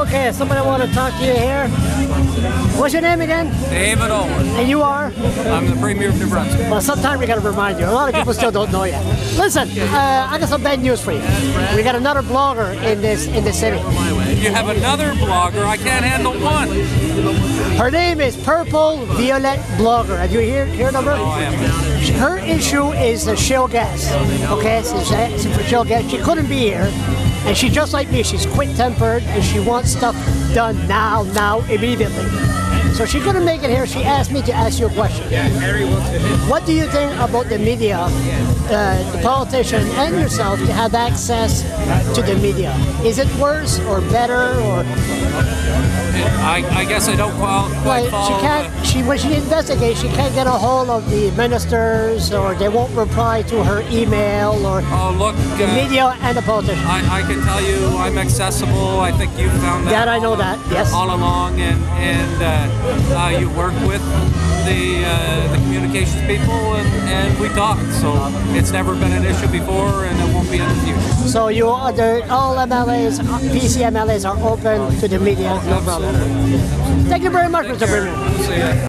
Okay, somebody want to talk to you here. What's your name again? David Owen. And you are? I'm the Premier of New Brunswick. Well, sometime we got to remind you. A lot of people still don't know yet. Listen, I got some bad news for you. We got another blogger in this city. You have another blogger. I can't handle one. Her name is Purple Violet Blogger. Have you heard of her? Oh, I am. Her issue is the shale gas. Okay, so for shale gas, she couldn't be here. And she's just like me, she's quick-tempered and she wants stuff done now, immediately. So she couldn't make it here. She asked me to ask you a question. What do you think about the media, the politicians and yourself to have access to the media? Is it worse or better or? I guess I don't quite follow. When she investigates, she can't get a hold of the ministers, or they won't reply to her email, or the media and the politicians. I can tell you I'm accessible. I think you found that. I know that. Yes. All along, and you work with the communications people, and we talk. So it's never been an issue before, and it won't be in the future. So all MLAs, PC MLAs are open to the media, no problem. Thank you very much, Mr. Premier. See ya.